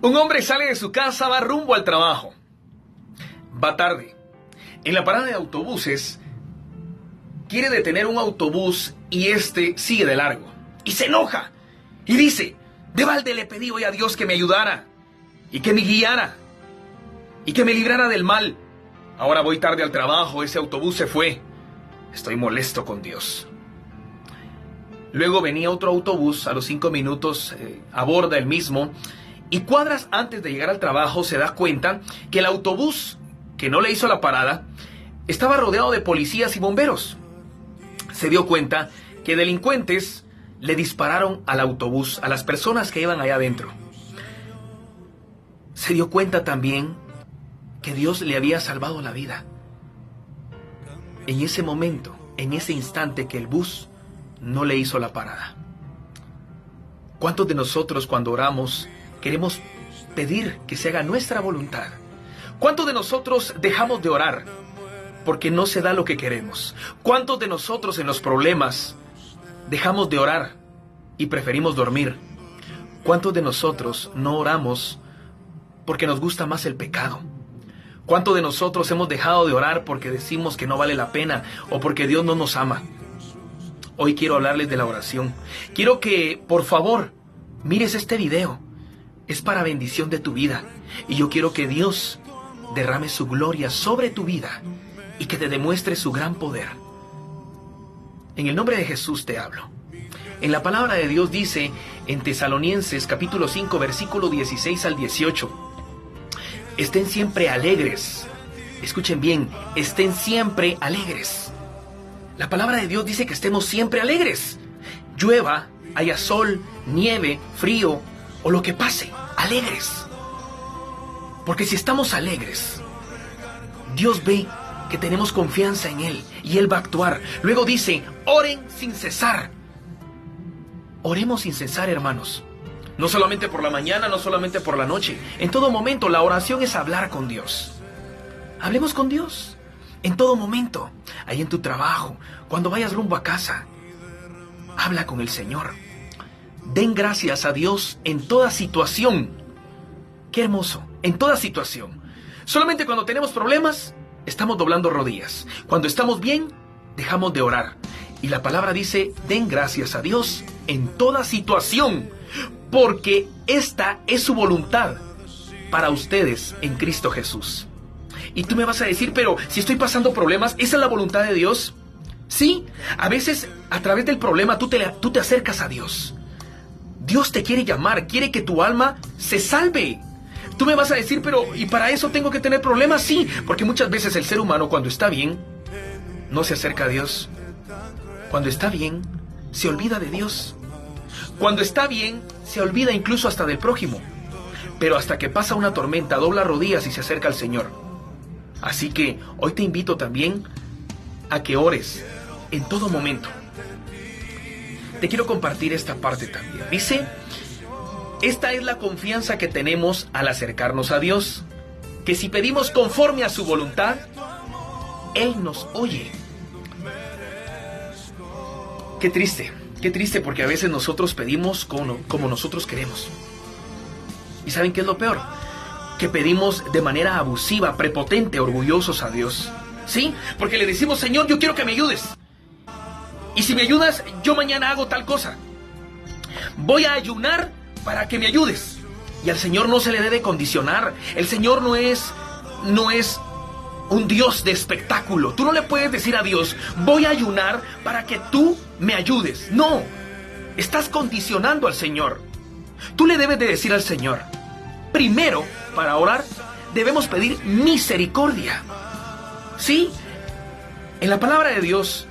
Un hombre sale de su casa, va rumbo al trabajo. Va tarde. En la parada de autobuses, quiere detener un autobús y este sigue de largo. Y se enoja. Y dice, de balde le pedí hoy a Dios que me ayudara. Y que me guiara. Y que me librara del mal. Ahora voy tarde al trabajo, ese autobús se fue. Estoy molesto con Dios. Luego venía otro autobús, a los 5 minutos aborda el mismo. Y cuadras antes de llegar al trabajo se da cuenta que el autobús que no le hizo la parada estaba rodeado de policías y bomberos. Se dio cuenta que delincuentes le dispararon al autobús, a las personas que iban allá adentro. Se dio cuenta también que Dios le había salvado la vida. En ese momento, en ese instante que el bus no le hizo la parada. ¿Cuántos de nosotros cuando oramos queremos pedir que se haga nuestra voluntad? ¿Cuántos de nosotros dejamos de orar porque no se da lo que queremos? ¿Cuántos de nosotros en los problemas dejamos de orar y preferimos dormir? ¿Cuántos de nosotros no oramos porque nos gusta más el pecado? ¿Cuántos de nosotros hemos dejado de orar porque decimos que no vale la pena o porque Dios no nos ama? Hoy quiero hablarles de la oración. Quiero que, por favor, mires este video. Es para bendición de tu vida. Y yo quiero que Dios derrame su gloria sobre tu vida y que te demuestre su gran poder. En el nombre de Jesús te hablo. En la palabra de Dios dice en Tesalonicenses capítulo 5 versículo 16 al 18. Estén siempre alegres. Escuchen bien, estén siempre alegres. La palabra de Dios dice que estemos siempre alegres. Llueva, haya sol, nieve, frío o lo que pase, alegres. Porque si estamos alegres, Dios ve que tenemos confianza en Él y Él va a actuar. Luego dice, oren sin cesar. Oremos sin cesar, hermanos. No solamente por la mañana, no solamente por la noche. En todo momento la oración es hablar con Dios. Hablemos con Dios. En todo momento, ahí en tu trabajo, cuando vayas rumbo a casa, habla con el Señor. Den gracias a Dios en toda situación. Qué hermoso, en toda situación. Solamente cuando tenemos problemas, estamos doblando rodillas. Cuando estamos bien, dejamos de orar. Y la palabra dice, den gracias a Dios en toda situación, porque esta es su voluntad para ustedes en Cristo Jesús. Y tú me vas a decir, pero si estoy pasando problemas, ¿esa es la voluntad de Dios? Sí, a veces a través del problema tú te acercas a Dios. Dios te quiere llamar, quiere que tu alma se salve. Tú me vas a decir, pero ¿y para eso tengo que tener problemas? Sí, porque muchas veces el ser humano cuando está bien, no se acerca a Dios. Cuando está bien, se olvida de Dios. Cuando está bien, se olvida incluso hasta del prójimo. Pero hasta que pasa una tormenta, dobla rodillas y se acerca al Señor. Así que hoy te invito también a que ores en todo momento. Te quiero compartir esta parte también. Dice, esta es la confianza que tenemos al acercarnos a Dios, que si pedimos conforme a su voluntad, Él nos oye. Qué triste porque a veces nosotros pedimos como nosotros queremos. ¿Y saben qué es lo peor? Que pedimos de manera abusiva, prepotente, orgullosos a Dios. ¿Sí? Porque le decimos, Señor, yo quiero que me ayudes. Y si me ayudas, yo mañana hago tal cosa. Voy a ayunar para que me ayudes. Y al Señor no se le debe condicionar. El Señor no es un Dios de espectáculo. Tú no le puedes decir a Dios, voy a ayunar para que tú me ayudes. No, estás condicionando al Señor. Tú le debes de decir al Señor, primero, para orar, debemos pedir misericordia. ¿Sí? En la palabra de Dios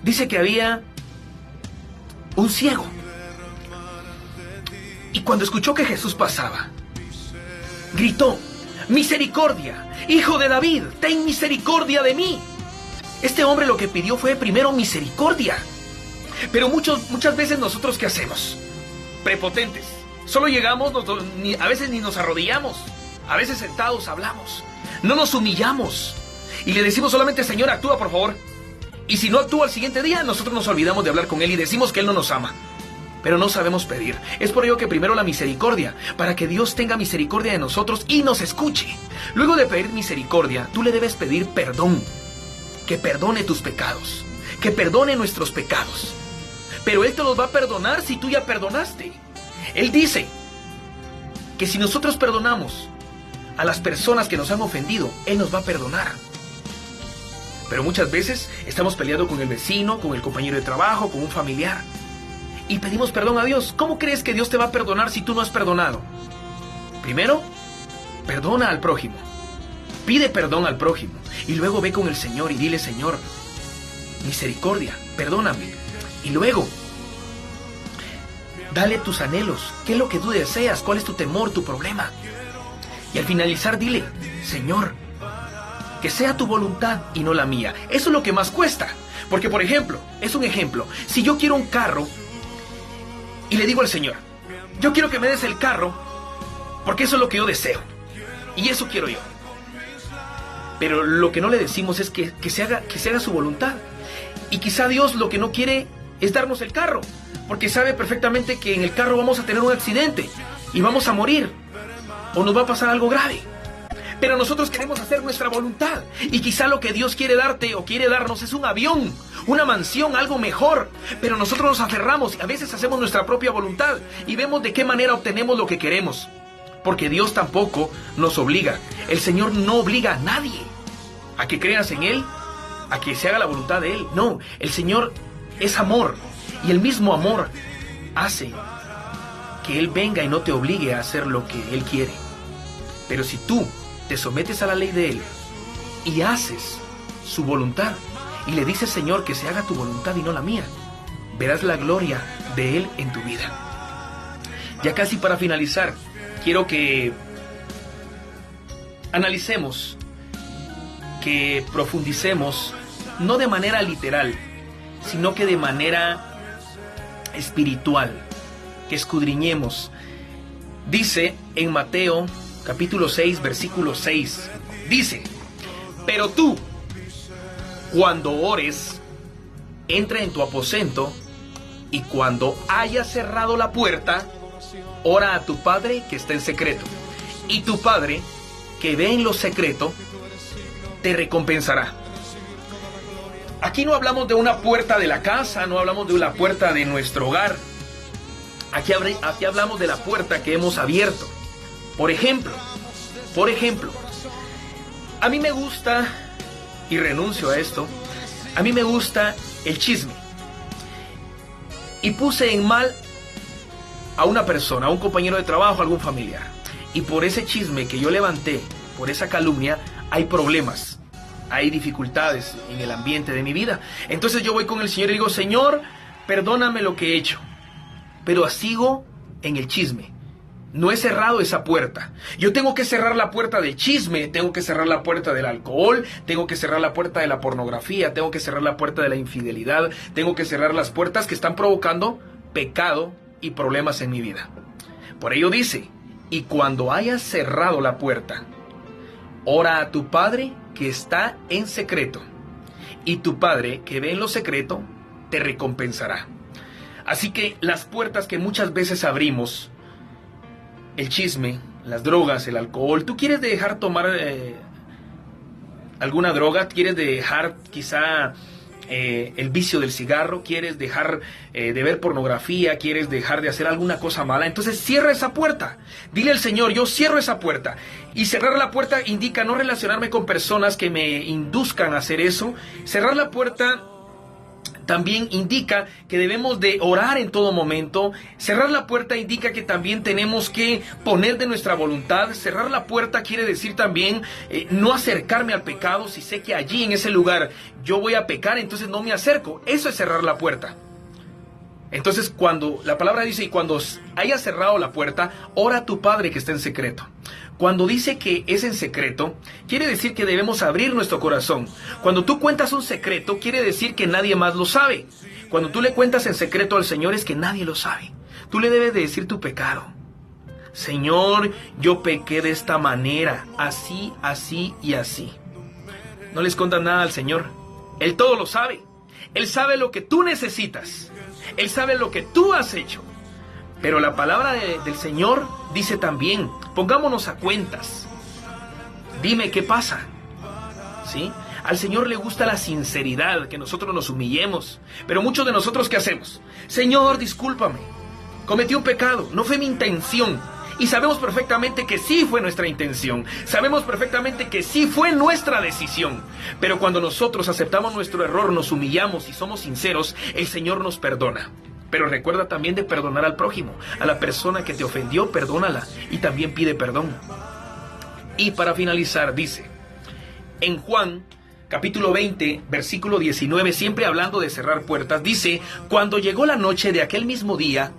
dice que había un ciego. Y cuando escuchó que Jesús pasaba, gritó, misericordia, Hijo de David, ten misericordia de mí. Este hombre lo que pidió fue primero misericordia. Pero muchas veces nosotros, ¿qué hacemos? Prepotentes. Solo llegamos, a veces ni nos arrodillamos. A veces sentados hablamos. No nos humillamos. Y le decimos solamente, Señor, actúa por favor. Y si no actúa al siguiente día, nosotros nos olvidamos de hablar con Él y decimos que Él no nos ama. pero no sabemos pedir. Es por ello que primero la misericordia, para que Dios tenga misericordia de nosotros y nos escuche. Luego de pedir misericordia, tú le debes pedir perdón, que perdone tus pecados, que perdone nuestros pecados. Pero Él te los va a perdonar si tú ya perdonaste. Él dice que si nosotros perdonamos a las personas que nos han ofendido, Él nos va a perdonar. Pero muchas veces estamos peleando con el vecino, con el compañero de trabajo, con un familiar, y pedimos perdón a Dios. ¿Cómo crees que Dios te va a perdonar si tú no has perdonado? Primero, perdona al prójimo. Pide perdón al prójimo. Y luego ve con el Señor y dile: Señor, misericordia, perdóname. Y luego, dale tus anhelos. ¿Qué es lo que tú deseas? ¿Cuál es tu temor, tu problema? Y al finalizar, dile: Señor, que sea tu voluntad y no la mía. Eso es lo que más cuesta. Porque, por ejemplo, es un ejemplo. Si yo quiero un carro y le digo al Señor: yo quiero que me des el carro porque eso es lo que yo deseo y eso quiero yo. Pero lo que no le decimos es que se haga su voluntad. Y quizá Dios lo que no quiere es darnos el carro, porque sabe perfectamente que en el carro vamos a tener un accidente y vamos a morir o nos va a pasar algo grave. Pero nosotros queremos hacer nuestra voluntad, y quizá lo que Dios quiere darte o quiere darnos es un avión, una mansión, algo mejor. Pero nosotros nos aferramos y a veces hacemos nuestra propia voluntad y vemos de qué manera obtenemos lo que queremos. Porque Dios tampoco nos obliga. El Señor no obliga a nadie a que creas en Él, a que se haga la voluntad de Él. No, el Señor es amor, y el mismo amor hace que Él venga y no te obligue a hacer lo que Él quiere. Pero si tú te sometes a la ley de Él y haces su voluntad y le dices: Señor, que se haga tu voluntad y no la mía, verás la gloria de Él en tu vida. Ya casi para finalizar, quiero que analicemos, que profundicemos, no de manera literal, sino que de manera espiritual, que escudriñemos. Dice en Mateo capítulo 6, versículo 6, dice: pero tú, cuando ores, entra en tu aposento, y cuando hayas cerrado la puerta, ora a tu Padre que está en secreto, y tu Padre que ve en lo secreto te recompensará. Aquí no hablamos de una puerta de la casa, no hablamos de una puerta de nuestro hogar. Aquí hablamos de la puerta que hemos abierto. Por ejemplo, a mí me gusta, y renuncio a esto, a mí me gusta el chisme. Y puse en mal a una persona, a un compañero de trabajo, a algún familiar. Y por ese chisme que yo levanté, por esa calumnia, hay problemas, hay dificultades en el ambiente de mi vida. Entonces yo voy con el Señor y digo: Señor, perdóname lo que he hecho. Pero sigo en el chisme. No he cerrado esa puerta. Yo tengo que cerrar la puerta del chisme, tengo que cerrar la puerta del alcohol, tengo que cerrar la puerta de la pornografía, tengo que cerrar la puerta de la infidelidad, tengo que cerrar las puertas que están provocando pecado y problemas en mi vida. Por ello dice: y cuando hayas cerrado la puerta, ora a tu Padre que está en secreto, y tu Padre que ve en lo secreto te recompensará. Así que las puertas que muchas veces abrimos, el chisme, las drogas, el alcohol, tú quieres dejar tomar alguna droga, quieres dejar quizá el vicio del cigarro, quieres dejar de ver pornografía, quieres dejar de hacer alguna cosa mala, entonces cierra esa puerta. Dile al Señor: yo cierro esa puerta. Y cerrar la puerta indica no relacionarme con personas que me induzcan a hacer eso. Cerrar la puerta también indica que debemos de orar en todo momento. Cerrar la puerta indica que también tenemos que poner de nuestra voluntad. Cerrar la puerta quiere decir también no acercarme al pecado. Si sé que allí en ese lugar yo voy a pecar, entonces no me acerco. Eso es cerrar la puerta. Entonces, cuando la palabra dice: y cuando hayas cerrado la puerta, ora a tu Padre que está en secreto. Cuando dice que es en secreto, quiere decir que debemos abrir nuestro corazón. Cuando tú cuentas un secreto, quiere decir que nadie más lo sabe. Cuando tú le cuentas en secreto al Señor, es que nadie lo sabe. Tú le debes de decir tu pecado. Señor, yo pequé de esta manera, así, así y así. No le escondas nada al Señor. Él todo lo sabe. Él sabe lo que tú necesitas. Él sabe lo que tú has hecho. Pero la palabra del Señor dice también, pongámonos a cuentas. Dime qué pasa. ¿Sí? Al Señor le gusta la sinceridad, que nosotros nos humillemos. Pero muchos de nosotros, ¿qué hacemos? Señor, discúlpame. Cometí un pecado, no fue mi intención. Y sabemos perfectamente que sí fue nuestra intención. Sabemos perfectamente que sí fue nuestra decisión. Pero cuando nosotros aceptamos nuestro error, nos humillamos y somos sinceros, el Señor nos perdona. Pero recuerda también de perdonar al prójimo. A la persona que te ofendió, perdónala. Y también pide perdón. Y para finalizar, dice, en Juan, capítulo 20, versículo 19, siempre hablando de cerrar puertas, dice, cuando llegó la noche de aquel mismo día,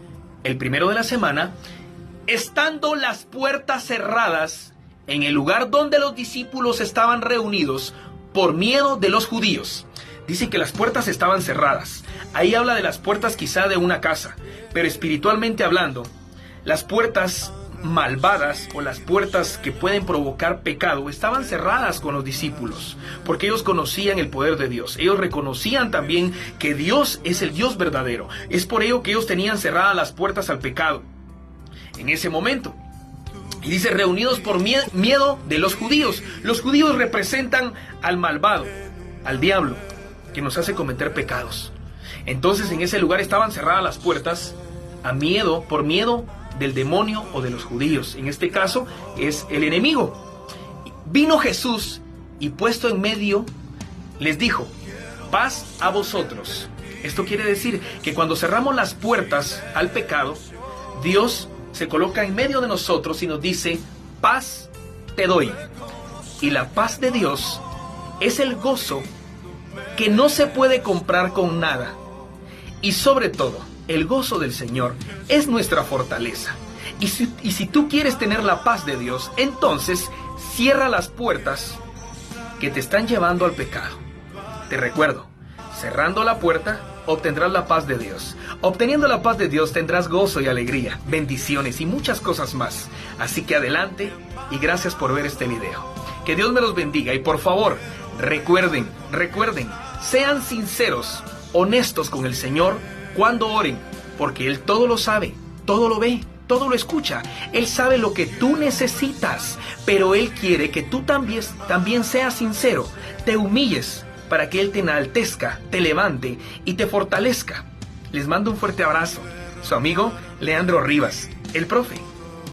el primero de la semana, estando las puertas cerradas en el lugar donde los discípulos estaban reunidos por miedo de los judíos. Dice que las puertas estaban cerradas. Ahí habla de las puertas quizá de una casa, pero espiritualmente hablando, las puertas malvadas o las puertas que pueden provocar pecado estaban cerradas con los discípulos, porque ellos conocían el poder de Dios. Ellos reconocían también que Dios es el Dios verdadero. Es por ello que ellos tenían cerradas las puertas al pecado en ese momento. Y dice, reunidos por miedo de los judíos. Los judíos representan al malvado, al diablo, que nos hace cometer pecados. Entonces en ese lugar estaban cerradas las puertas por miedo del demonio o de los judíos. En este caso es el enemigo. Vino Jesús y puesto en medio les dijo, paz a vosotros. Esto quiere decir que cuando cerramos las puertas al pecado, Dios se coloca en medio de nosotros y nos dice, paz te doy. Y la paz de Dios es el gozo que no se puede comprar con nada. Y sobre todo, el gozo del Señor es nuestra fortaleza. Y si tú quieres tener la paz de Dios, entonces cierra las puertas que te están llevando al pecado. Te recuerdo, cerrando la puerta, obtendrás la paz de Dios. Obteniendo la paz de Dios tendrás gozo y alegría, bendiciones y muchas cosas más. Así que adelante y gracias por ver este video. Que Dios me los bendiga y por favor, recuerden, sean sinceros, honestos con el Señor cuando oren, porque Él todo lo sabe, todo lo ve, todo lo escucha. Él sabe lo que tú necesitas, pero Él quiere que tú también seas sincero, te humilles, para que Él te enaltezca, te levante y te fortalezca. Les mando un fuerte abrazo. Su amigo Leandro Rivas, el profe.